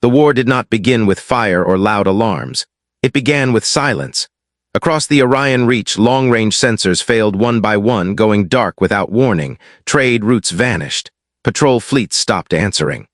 The war did not begin with fire or loud alarms. It began with silence. Across the Orion Reach, long-range sensors failed one by one, going dark without warning. Trade routes vanished. Patrol fleets stopped answering.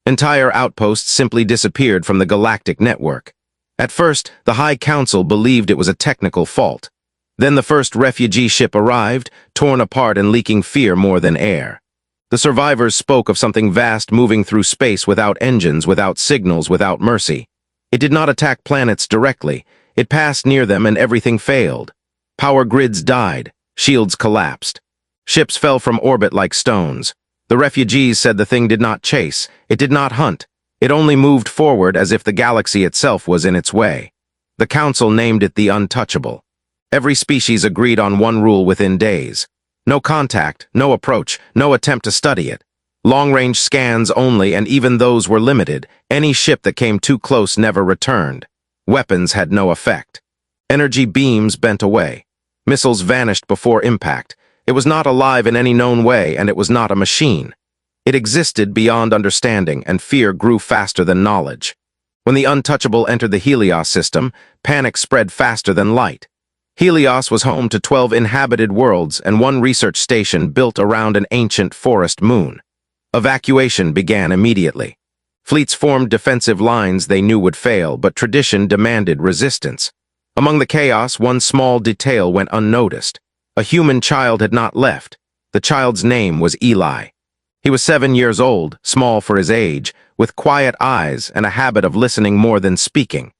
Entire outposts simply disappeared from the galactic network. At first, the High Council believed it was a technical fault. Then the first refugee ship arrived, torn apart and leaking fear more than air. The survivors spoke of something vast moving through space without engines, without signals, without mercy. It did not attack planets directly. It passed near them and everything failed. Power grids died. Shields collapsed. Ships fell from orbit like stones. The refugees said the thing did not chase. It did not hunt. It only moved forward as if the galaxy itself was in its way. The Council named it the untouchable. Every species agreed on one rule within days. No contact, no approach, no attempt to study it. Long-range scans only, and even those were limited. Any ship that came too close never returned. Weapons had no effect. Energy beams bent away. Missiles vanished before impact. It was not alive in any known way, and it was not a machine. It existed beyond understanding, and fear grew faster than knowledge. When the untouchable entered the Helios system, panic spread faster than light. Helios was home to 12 inhabited worlds and one research station built around an ancient forest moon. Evacuation began immediately. Fleets formed defensive lines they knew would fail, but tradition demanded resistance. Among the chaos, one small detail went unnoticed. A human child had not left. The child's name was Eli. He was 7 years old, small for his age, with quiet eyes and a habit of listening more than speaking.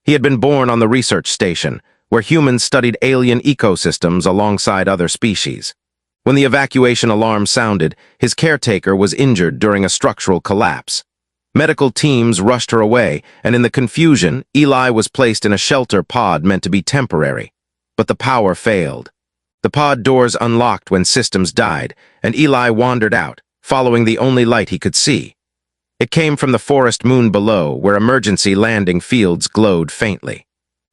He had been born on the research station, where humans studied alien ecosystems alongside other species. When the evacuation alarm sounded, his caretaker was injured during a structural collapse. Medical teams rushed her away, and in the confusion, Eli was placed in a shelter pod meant to be temporary. But the power failed. The pod doors unlocked when systems died, and Eli wandered out, following the only light he could see. It came from the forest moon below, where emergency landing fields glowed faintly.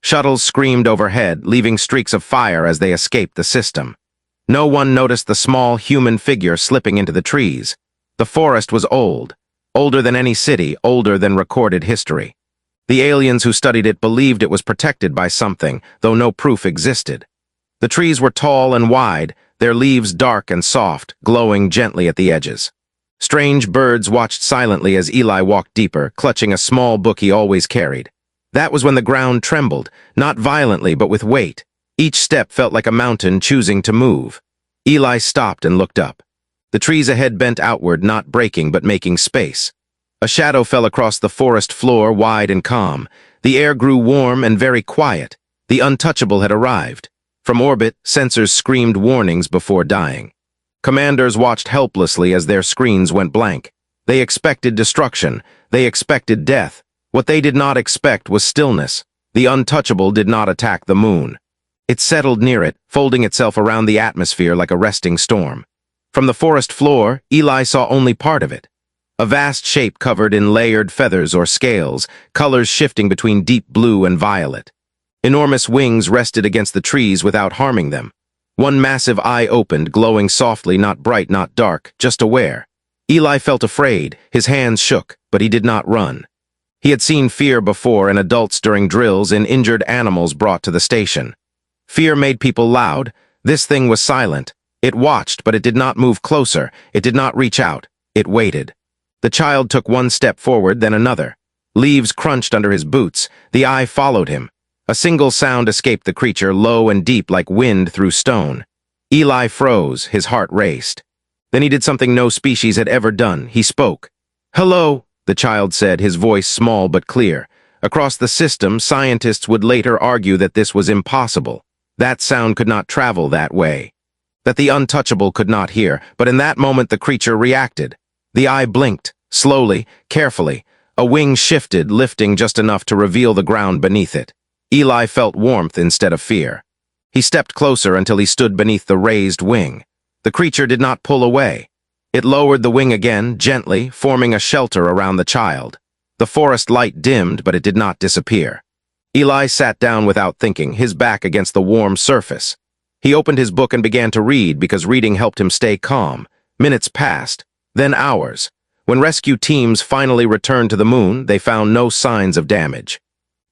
Shuttles screamed overhead, leaving streaks of fire as they escaped the system. No one noticed the small human figure slipping into the trees. The forest was old. Older than any city, older than recorded history. The aliens who studied it believed it was protected by something, though no proof existed. The trees were tall and wide, their leaves dark and soft, glowing gently at the edges. Strange birds watched silently as Eli walked deeper, clutching a small book he always carried. That was when the ground trembled, not violently but with weight. Each step felt like a mountain choosing to move. Eli stopped and looked up. The trees ahead bent outward, not breaking but making space. A shadow fell across the forest floor, wide and calm. The air grew warm and very quiet. The untouchable had arrived. From orbit, sensors screamed warnings before dying. Commanders watched helplessly as their screens went blank. They expected destruction. They expected death. What they did not expect was stillness. The untouchable did not attack the moon. It settled near it, folding itself around the atmosphere like a resting storm. From the forest floor, Eli saw only part of it. A vast shape covered in layered feathers or scales, colors shifting between deep blue and violet. Enormous wings rested against the trees without harming them. One massive eye opened, glowing softly, not bright, not dark, just aware. Eli felt afraid. His hands shook, but he did not run. He had seen fear before in adults during drills, in injured animals brought to the station. Fear made people loud. This thing was silent. It watched, but it did not move closer. It did not reach out. It waited. The child took one step forward, then another. Leaves crunched under his boots. The eye followed him. A single sound escaped the creature, low and deep like wind through stone. Eli froze. His heart raced. Then he did something no species had ever done. He spoke. "Hello," the child said, his voice small but clear. Across the system, scientists would later argue that this was impossible. That sound could not travel that way. That the untouchable could not hear, but in that moment the creature reacted. The eye blinked, slowly, carefully. A wing shifted, lifting just enough to reveal the ground beneath it. Eli felt warmth instead of fear. He stepped closer until he stood beneath the raised wing. The creature did not pull away. It lowered the wing again, gently, forming a shelter around the child. The forest light dimmed, but it did not disappear. Eli sat down without thinking, his back against the warm surface. He opened his book and began to read because reading helped him stay calm. Minutes passed, then hours. When rescue teams finally returned to the moon, they found no signs of damage.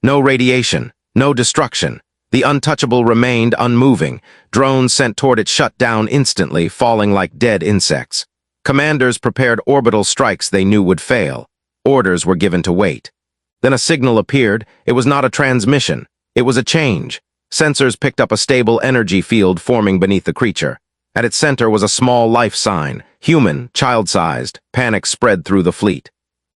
No radiation, no destruction. The untouchable remained unmoving. Drones sent toward it shut down instantly, falling like dead insects. Commanders prepared orbital strikes they knew would fail. Orders were given to wait. Then a signal appeared. It was not a transmission. It was a change. Sensors picked up a stable energy field forming beneath the creature. At its center was a small life sign. Human, child-sized. Panic spread through the fleet.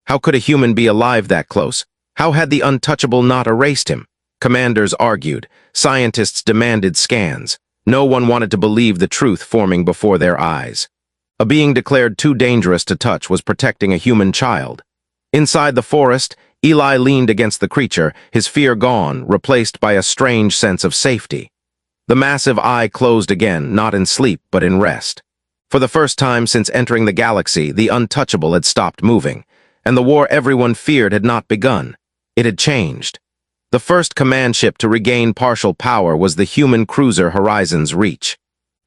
How could a human be alive that close? How had the untouchable not erased him? Commanders argued. Scientists demanded scans. No one wanted to believe the truth forming before their eyes. A being declared too dangerous to touch was protecting a human child. Inside the forest, Eli leaned against the creature, his fear gone, replaced by a strange sense of safety. The massive eye closed again, not in sleep, but in rest. For the first time since entering the galaxy, the untouchable had stopped moving, and the war everyone feared had not begun. It had changed. The first command ship to regain partial power was the human cruiser Horizon's Reach.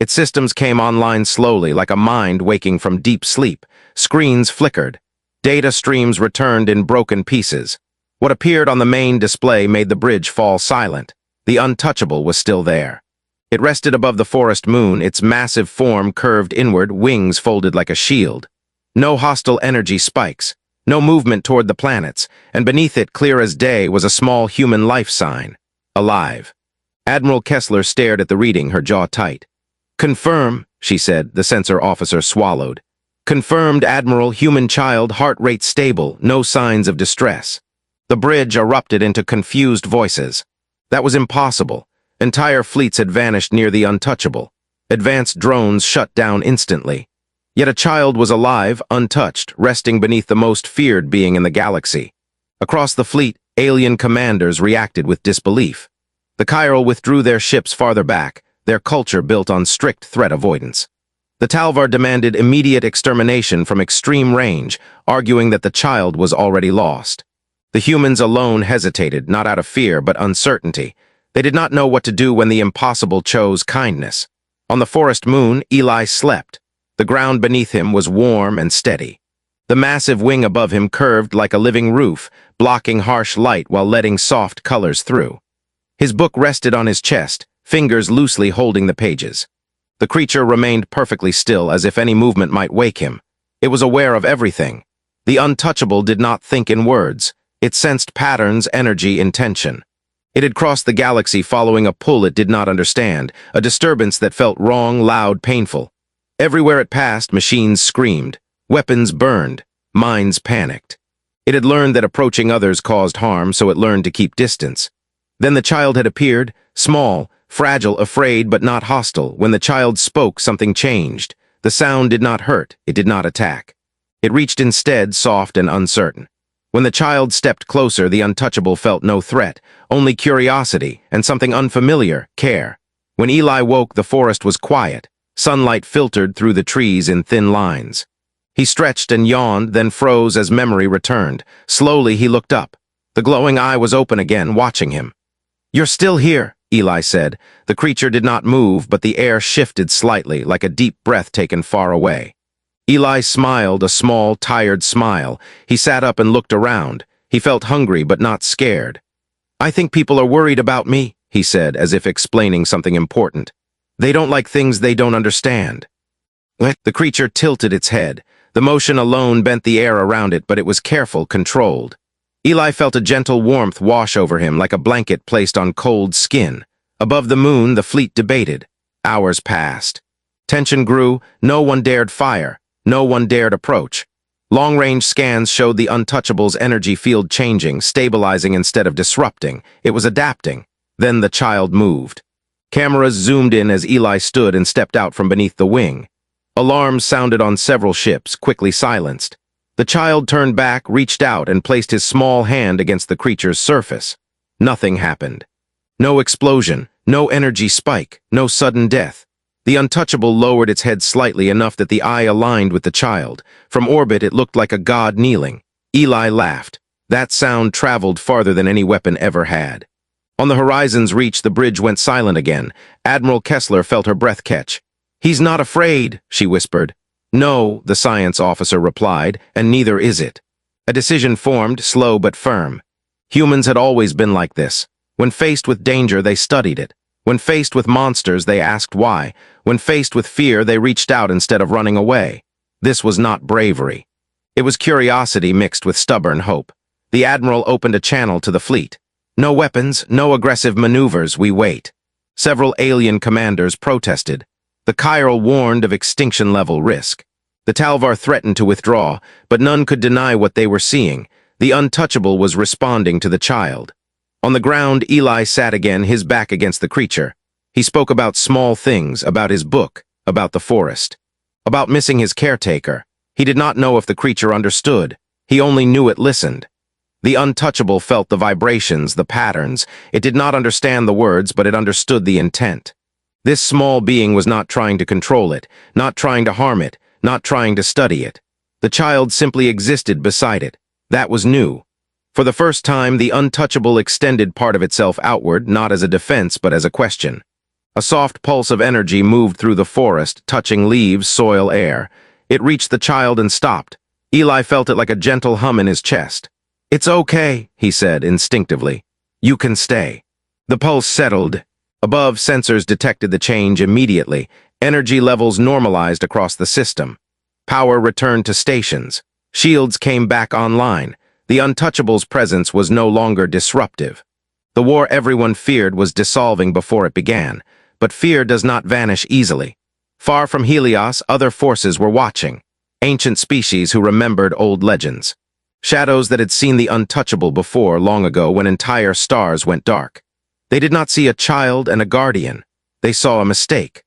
Its systems came online slowly, like a mind waking from deep sleep. Screens flickered. Data streams returned in broken pieces. What appeared on the main display made the bridge fall silent. The untouchable was still there. It rested above the forest moon, its massive form curved inward, wings folded like a shield. No hostile energy spikes, no movement toward the planets, and beneath it, clear as day, was a small human life sign. Alive. Admiral Kessler stared at the reading, her jaw tight. "Confirm," she said. The sensor officer swallowed. "Confirmed, Admiral, human child, heart rate stable, no signs of distress." The bridge erupted into confused voices. That was impossible. Entire fleets had vanished near the untouchable. Advanced drones shut down instantly. Yet a child was alive, untouched, resting beneath the most feared being in the galaxy. Across the fleet, alien commanders reacted with disbelief. The Chiral withdrew their ships farther back, their culture built on strict threat avoidance. The Talvar demanded immediate extermination from extreme range, arguing that the child was already lost. The humans alone hesitated, not out of fear but uncertainty. They did not know what to do when the impossible chose kindness. On the forest moon, Eli slept. The ground beneath him was warm and steady. The massive wing above him curved like a living roof, blocking harsh light while letting soft colors through. His book rested on his chest, fingers loosely holding the pages. The creature remained perfectly still, as if any movement might wake him. It was aware of everything. The untouchable did not think in words. It sensed patterns, energy, intention. It had crossed the galaxy following a pull it did not understand, a disturbance that felt wrong, loud, painful. Everywhere it passed, machines screamed. Weapons burned. Minds panicked. It had learned that approaching others caused harm, so it learned to keep distance. Then the child had appeared, small, fragile, afraid, but not hostile. When the child spoke, something changed. The sound did not hurt. It did not attack. It reached instead, soft and uncertain. When the child stepped closer, the untouchable felt no threat, only curiosity and something unfamiliar, care. When Eli woke, the forest was quiet. Sunlight filtered through the trees in thin lines. He stretched and yawned, then froze as memory returned. Slowly, he looked up. The glowing eye was open again, watching him. "You're still here," Eli said. The creature did not move, but the air shifted slightly, like a deep breath taken far away. Eli smiled, a small, tired smile. He sat up and looked around. He felt hungry, but not scared. "I think people are worried about me," he said, as if explaining something important. "They don't like things they don't understand." The creature tilted its head. The motion alone bent the air around it, but it was careful, controlled. Eli felt a gentle warmth wash over him, like a blanket placed on cold skin. Above the moon, the fleet debated. Hours passed. Tension grew. No one dared fire. No one dared approach. Long-range scans showed the untouchable's energy field changing, stabilizing instead of disrupting. It was adapting. Then the child moved. Cameras zoomed in as Eli stood and stepped out from beneath the wing. Alarms sounded on several ships, quickly silenced. The child turned back, reached out, and placed his small hand against the creature's surface. Nothing happened. No explosion, no energy spike, no sudden death. The untouchable lowered its head slightly, enough that the eye aligned with the child. From orbit, it looked like a god kneeling. Eli laughed. That sound traveled farther than any weapon ever had. On the Horizon's Reach, the bridge went silent again. Admiral Kessler felt her breath catch. "He's not afraid," she whispered. No, the science officer replied, and neither is it. A decision formed, slow but firm. Humans had always been like this. When faced with danger, they studied it. When faced with monsters, they asked why. When faced with fear, they reached out instead of running away. This was not bravery. It was curiosity mixed with stubborn hope. The admiral opened a channel to the fleet. No weapons, no aggressive maneuvers, we wait. Several alien commanders protested. The Chiral warned of extinction-level risk. The Talvar threatened to withdraw, but none could deny what they were seeing. The untouchable was responding to the child. On the ground, Eli sat again, his back against the creature. He spoke about small things, about his book, about the forest, about missing his caretaker. He did not know if the creature understood. He only knew it listened. The untouchable felt the vibrations, the patterns. It did not understand the words, but it understood the intent. This small being was not trying to control it, not trying to harm it, not trying to study it. The child simply existed beside it. That was new. For the first time, the untouchable extended part of itself outward, not as a defense, but as a question. A soft pulse of energy moved through the forest, touching leaves, soil, air. It reached the child and stopped. Eli felt it like a gentle hum in his chest. "It's okay," he said instinctively. "You can stay." The pulse settled. Above, sensors detected the change immediately. Energy levels normalized across the system. Power returned to stations. Shields came back online. The untouchable's presence was no longer disruptive. The war everyone feared was dissolving before it began, but fear does not vanish easily. Far from Helios, other forces were watching. Ancient species who remembered old legends. Shadows that had seen the untouchable before long ago when entire stars went dark. They did not see a child and a guardian. They saw a mistake.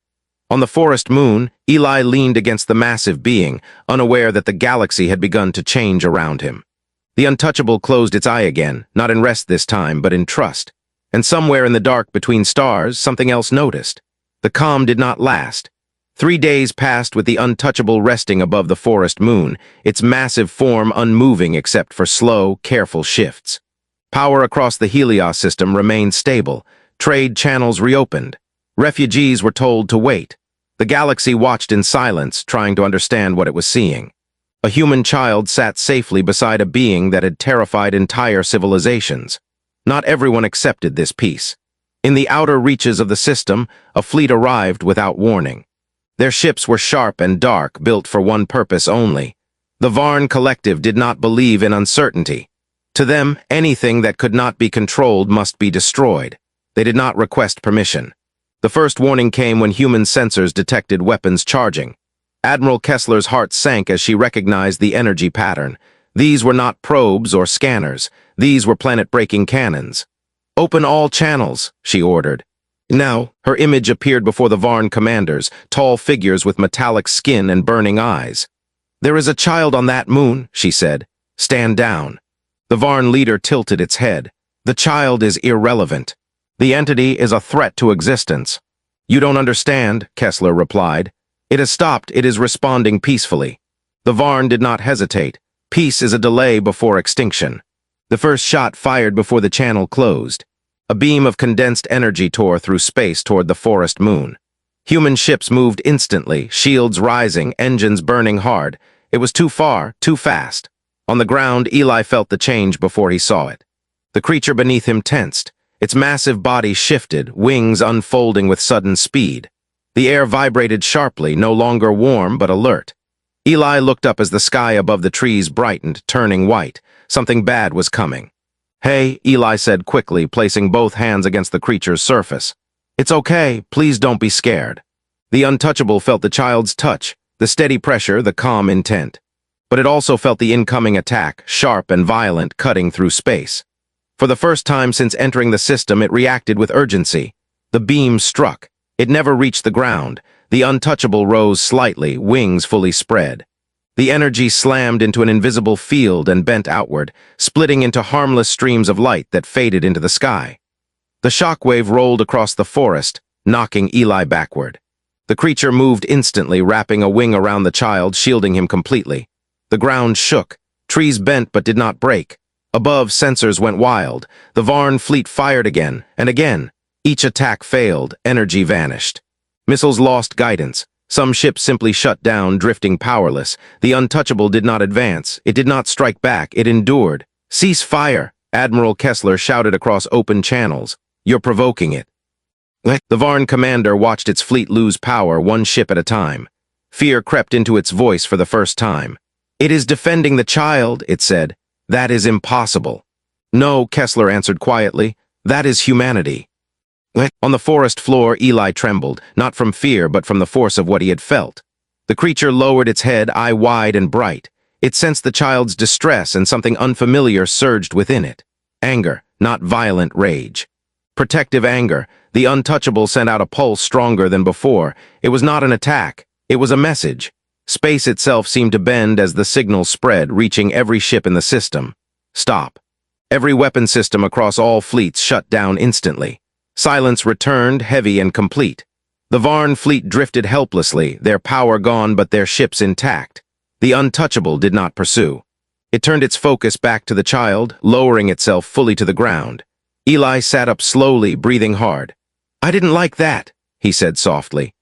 On the forest moon, Eli leaned against the massive being, unaware that the galaxy had begun to change around him. The untouchable closed its eye again, not in rest this time, but in trust. And somewhere in the dark between stars, something else noticed. The calm did not last. 3 days passed with the untouchable resting above the forest moon, its massive form unmoving except for slow, careful shifts. Power across the Helios system remained stable. Trade channels reopened. Refugees were told to wait. The galaxy watched in silence, trying to understand what it was seeing. A human child sat safely beside a being that had terrified entire civilizations. Not everyone accepted this peace. In the outer reaches of the system, a fleet arrived without warning. Their ships were sharp and dark, built for one purpose only. The Varn Collective did not believe in uncertainty. To them, anything that could not be controlled must be destroyed. They did not request permission. The first warning came when human sensors detected weapons charging. Admiral Kessler's heart sank as she recognized the energy pattern. These were not probes or scanners. These were planet-breaking cannons. "Open all channels," she ordered. Now, her image appeared before the Varn commanders, tall figures with metallic skin and burning eyes. "There is a child on that moon," she said. "Stand down." The Varn leader tilted its head. "The child is irrelevant. The entity is a threat to existence." "You don't understand," Kessler replied. "It has stopped. It is responding peacefully." The Varn did not hesitate. Peace is a delay before extinction. The first shot fired before the channel closed. A beam of condensed energy tore through space toward the forest moon. Human ships moved instantly, shields rising, engines burning hard. It was too far, too fast. On the ground, Eli felt the change before he saw it. The creature beneath him tensed. Its massive body shifted, wings unfolding with sudden speed. The air vibrated sharply, no longer warm but alert. Eli looked up as the sky above the trees brightened, turning white. Something bad was coming. "Hey," Eli said quickly, placing both hands against the creature's surface. "It's okay, please don't be scared." The untouchable felt the child's touch, the steady pressure, the calm intent. But it also felt the incoming attack, sharp and violent, cutting through space. For the first time since entering the system, it reacted with urgency. The beam struck. It never reached the ground. The untouchable rose slightly, wings fully spread. The energy slammed into an invisible field and bent outward, splitting into harmless streams of light that faded into the sky. The shockwave rolled across the forest, knocking Eli backward. The creature moved instantly, wrapping a wing around the child, shielding him completely. The ground shook. Trees bent but did not break. Above, sensors went wild. The Varn fleet fired again and again. Each attack failed, energy vanished. Missiles lost guidance. Some ships simply shut down, drifting powerless. The untouchable did not advance. It did not strike back. It endured. "Cease fire!" Admiral Kessler shouted across open channels. "You're provoking it." The Varn commander watched its fleet lose power, one ship at a time. Fear crept into its voice for the first time. "It is defending the child," it said. "That is impossible." "No," Kessler answered quietly. "That is humanity." On the forest floor, Eli trembled, not from fear but from the force of what he had felt. The creature lowered its head, eye wide and bright. It sensed the child's distress, and something unfamiliar surged within it. Anger, not violent rage. Protective anger. The untouchable sent out a pulse stronger than before. It was not an attack. It was a message. Space itself seemed to bend as the signal spread, reaching every ship in the system. Stop. Every weapon system across all fleets shut down instantly. Silence returned, heavy and complete. The Varn fleet drifted helplessly, their power gone but their ships intact. The untouchable did not pursue. It turned its focus back to the child, lowering itself fully to the ground. Eli sat up slowly, breathing hard. "I didn't like that," he said softly.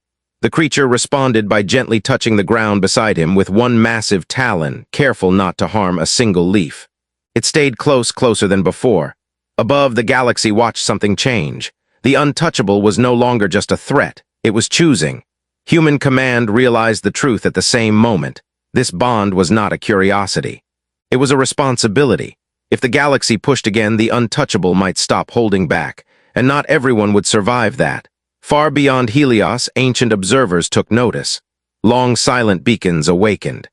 The creature responded by gently touching the ground beside him with one massive talon, careful not to harm a single leaf. It stayed closer than before. Above, the galaxy watched something change. The untouchable was no longer just a threat. It was choosing. Human command realized the truth at the same moment. This bond was not a curiosity. It was a responsibility. If the galaxy pushed again, the untouchable might stop holding back, and not everyone would survive that. Far beyond Helios, ancient observers took notice. Long silent beacons awakened.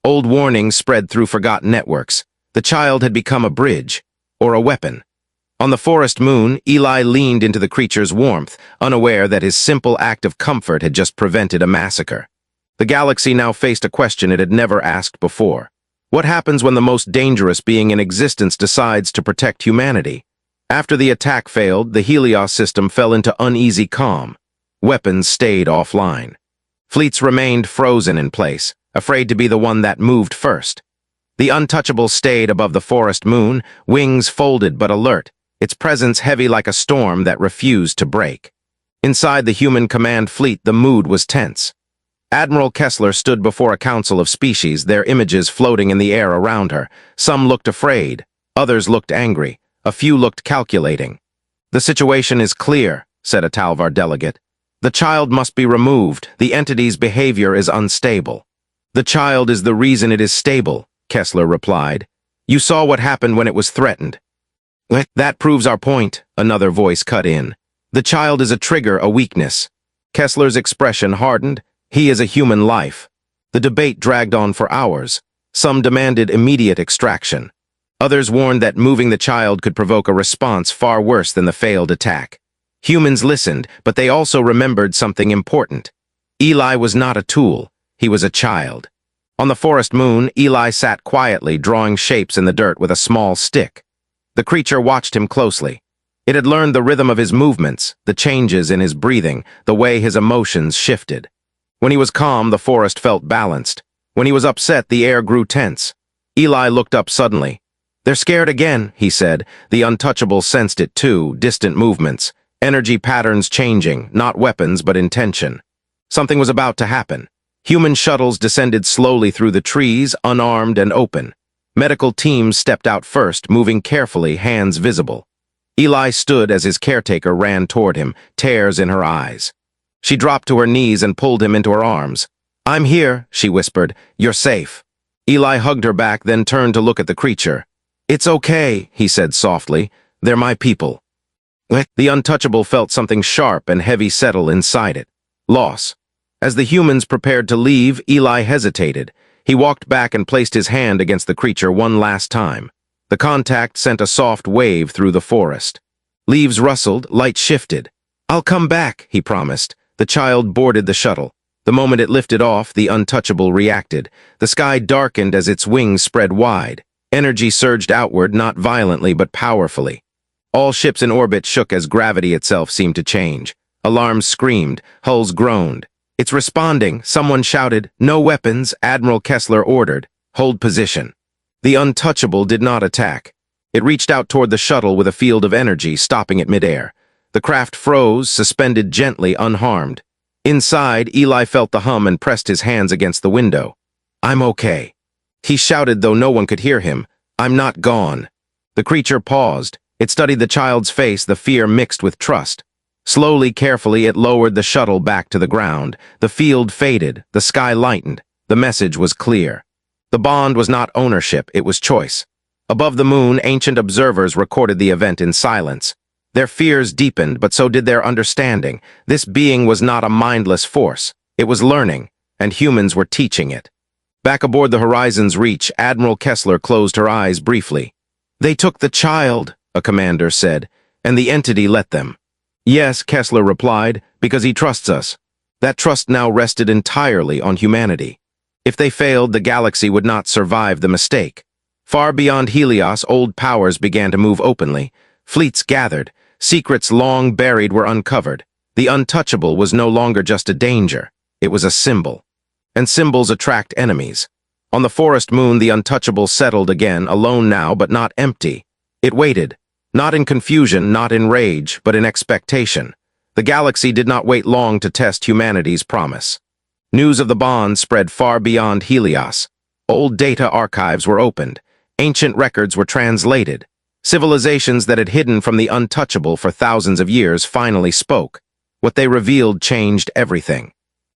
Old warnings spread through forgotten networks. The child had become a bridge, or a weapon. On the forest moon, Eli leaned into the creature's warmth, unaware that his simple act of comfort had just prevented a massacre. The galaxy now faced a question it had never asked before. What happens when the most dangerous being in existence decides to protect humanity? After the attack failed, the Helios system fell into uneasy calm. Weapons stayed offline. Fleets remained frozen in place, afraid to be the one that moved first. The untouchable stayed above the forest moon, wings folded but alert, its presence heavy like a storm that refused to break. Inside the human command fleet, the mood was tense. Admiral Kessler stood before a council of species, their images floating in the air around her. Some looked afraid, others looked angry, a few looked calculating. "The situation is clear," said a Talvar delegate. "The child must be removed. The entity's behavior is unstable." "The child is the reason it is stable," Kessler replied. "You saw what happened when it was threatened." "That proves our point," another voice cut in. "The child is a trigger, a weakness." Kessler's expression hardened. He is a human life. The debate dragged on for hours. Some demanded immediate extraction. Others warned that moving the child could provoke a response far worse than the failed attack. Humans listened, but they also remembered something important. Eli was not a tool. He was a child. On the forest moon, Eli sat quietly, drawing shapes in the dirt with a small stick. The creature watched him closely. It had learned the rhythm of his movements, the changes in his breathing, the way his emotions shifted. When he was calm, the forest felt balanced. When he was upset, the air grew tense. Eli looked up suddenly. "They're scared again," he said. The untouchable sensed it too, distant movements, energy patterns changing, not weapons but intention. Something was about to happen. Human shuttles descended slowly through the trees, unarmed and open. Medical teams stepped out first, moving carefully, hands visible. Eli stood as his caretaker ran toward him, tears in her eyes. She dropped to her knees and pulled him into her arms. "I'm here," she whispered. "You're safe." Eli hugged her back, then turned to look at the creature. "It's okay," he said softly. "They're my people." The untouchable felt something sharp and heavy settle inside it. Loss. As the humans prepared to leave, Eli hesitated. He walked back and placed his hand against the creature one last time. The contact sent a soft wave through the forest. Leaves rustled, light shifted. "I'll come back," he promised. The child boarded the shuttle. The moment it lifted off, the untouchable reacted. The sky darkened as its wings spread wide. Energy surged outward, not violently but powerfully. All ships in orbit shook as gravity itself seemed to change. Alarms screamed, hulls groaned. "It's responding," someone shouted. "No weapons," Admiral Kessler ordered. "Hold position." The untouchable did not attack. It reached out toward the shuttle with a field of energy, stopping it midair. The craft froze, suspended gently, unharmed. Inside, Eli felt the hum and pressed his hands against the window. "I'm okay." He shouted, though no one could hear him. "I'm not gone." The creature paused. It studied the child's face, the fear mixed with trust. Slowly, carefully, it lowered the shuttle back to the ground. The field faded, the sky lightened. The message was clear. The bond was not ownership, it was choice. Above the moon, ancient observers recorded the event in silence. Their fears deepened, but so did their understanding. This being was not a mindless force. It was learning, and humans were teaching it. Back aboard the Horizon's Reach, Admiral Kessler closed her eyes briefly. "They took the child," a commander said, "and the entity let them." "Yes," Kessler replied, "because he trusts us." That trust now rested entirely on humanity. If they failed, the galaxy would not survive the mistake. Far beyond Helios, old powers began to move openly. Fleets gathered. Secrets long buried were uncovered. The untouchable was no longer just a danger. It was a symbol. And symbols attract enemies. On the forest moon, the untouchable settled again, alone now, but not empty. It waited. Not in confusion, not in rage, but in expectation. The galaxy did not wait long to test humanity's promise. News of the bond spread far beyond Helios. Old data archives were opened. Ancient records were translated. Civilizations that had hidden from the untouchable for thousands of years finally spoke. What they revealed changed everything.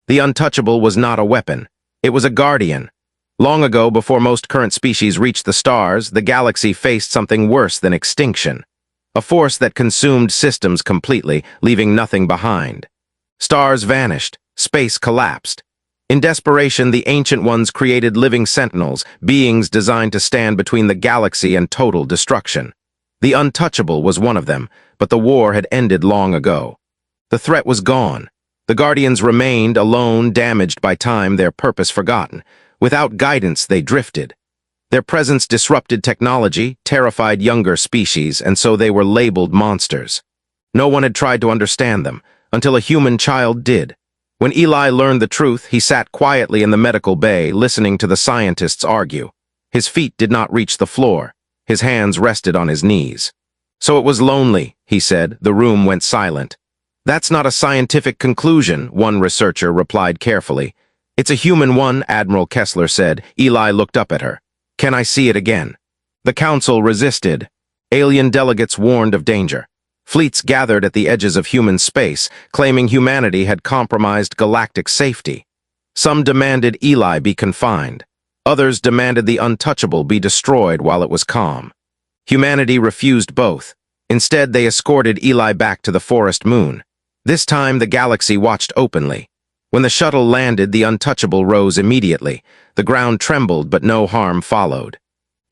The untouchable was not a weapon. It was a guardian. Long ago, before most current species reached the stars, the galaxy faced something worse than extinction. A force that consumed systems completely, leaving nothing behind. Stars vanished. Space collapsed. In desperation, the Ancient Ones created living sentinels, beings designed to stand between the galaxy and total destruction. The untouchable was one of them, but the war had ended long ago. The threat was gone. The Guardians remained alone, damaged by time, their purpose forgotten. Without guidance, they drifted. Their presence disrupted technology, terrified younger species, and so they were labeled monsters. No one had tried to understand them, until a human child did. When Eli learned the truth, he sat quietly in the medical bay, listening to the scientists argue. His feet did not reach the floor. His hands rested on his knees. "So it was lonely," he said. The room went silent. "That's not a scientific conclusion," one researcher replied carefully. "It's a human one," Admiral Kessler said. Eli looked up at her. "Can I see it again?" The council resisted. Alien delegates warned of danger. Fleets gathered at the edges of human space, claiming humanity had compromised galactic safety. Some demanded Eli be confined. Others demanded the untouchable be destroyed while it was calm. Humanity refused both. Instead, they escorted Eli back to the forest moon. This time, the galaxy watched openly. When the shuttle landed, the untouchable rose immediately. The ground trembled, but no harm followed.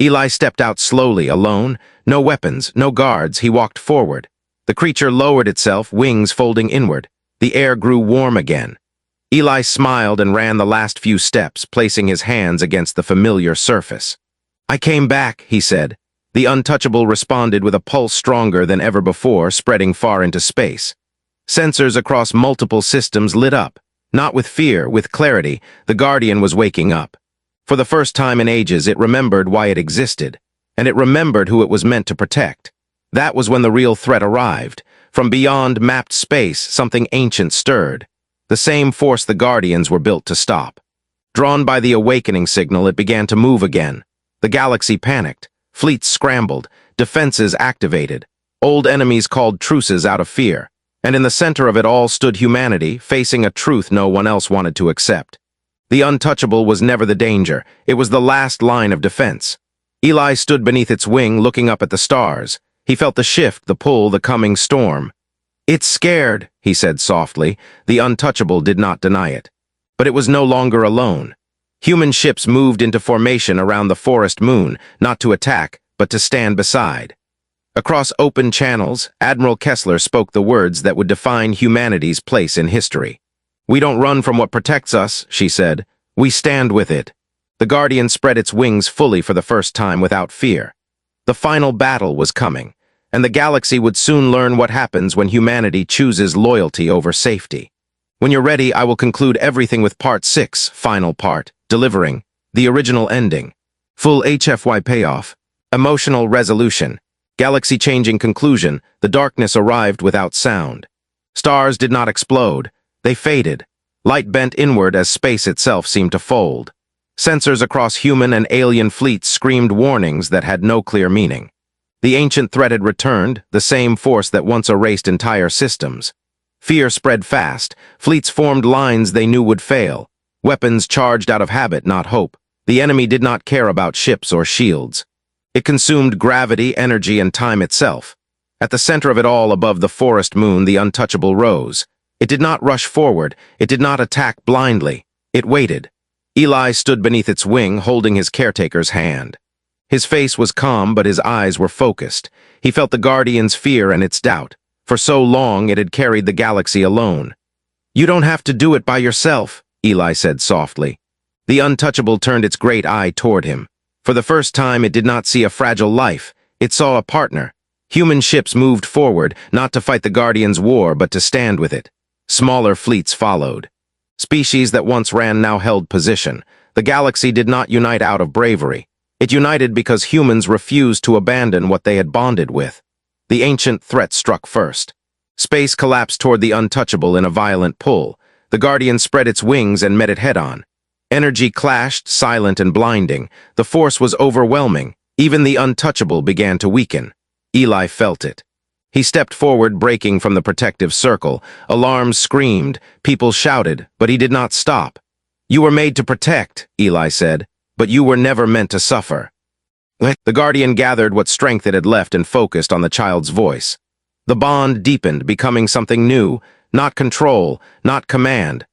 Eli stepped out slowly, alone. No weapons, no guards. He walked forward. The creature lowered itself, wings folding inward. The air grew warm again. Eli smiled and ran the last few steps, placing his hands against the familiar surface. "I came back," he said. The untouchable responded with a pulse stronger than ever before, spreading far into space. Sensors across multiple systems lit up. Not with fear, with clarity. The Guardian was waking up. For the first time in ages, it remembered why it existed, and it remembered who it was meant to protect. That was when the real threat arrived. From beyond mapped space, something ancient stirred. The same force the Guardians were built to stop. Drawn by the awakening signal, it began to move again. The galaxy panicked. Fleets scrambled. Defenses activated. Old enemies called truces out of fear. And in the center of it all stood humanity, facing a truth no one else wanted to accept. The untouchable was never the danger. It was the last line of defense. Eli stood beneath its wing, looking up at the stars. He felt the shift, the pull, the coming storm. "It's scared," he said softly. The untouchable did not deny it. But it was no longer alone. Human ships moved into formation around the forest moon, not to attack, but to stand beside. Across open channels, Admiral Kessler spoke the words that would define humanity's place in history. "We don't run from what protects us," she said. "We stand with it." The Guardian spread its wings fully for the first time without fear. The final battle was coming, and the galaxy would soon learn what happens when humanity chooses loyalty over safety. When you're ready, I will conclude everything with Part 6, final part, delivering the original ending. Full HFY payoff, emotional resolution, galaxy-changing conclusion, the darkness arrived without sound. Stars did not explode. They faded. Light bent inward as space itself seemed to fold. Sensors across human and alien fleets screamed warnings that had no clear meaning. The ancient threat had returned, the same force that once erased entire systems. Fear spread fast. Fleets formed lines they knew would fail. Weapons charged out of habit, not hope. The enemy did not care about ships or shields. It consumed gravity, energy, and time itself. At the center of it all, above the forest moon, the untouchable rose. It did not rush forward. It did not attack blindly. It waited. Eli stood beneath its wing, holding his caretaker's hand. His face was calm, but his eyes were focused. He felt the Guardian's fear and its doubt. For so long, it had carried the galaxy alone. "You don't have to do it by yourself," Eli said softly. The untouchable turned its great eye toward him. For the first time, it did not see a fragile life. It saw a partner. Human ships moved forward, not to fight the Guardian's war, but to stand with it. Smaller fleets followed. Species that once ran now held position. The galaxy did not unite out of bravery. It united because humans refused to abandon what they had bonded with. The ancient threat struck first. Space collapsed toward the untouchable in a violent pull. The Guardian spread its wings and met it head-on. Energy clashed, silent and blinding. The force was overwhelming. Even the untouchable began to weaken. Eli felt it. He stepped forward, breaking from the protective circle. Alarms screamed, people shouted, but he did not stop. "You were made to protect," Eli said, "but you were never meant to suffer." The Guardian gathered what strength it had left and focused on the child's voice. The bond deepened, becoming something new, not control, not command,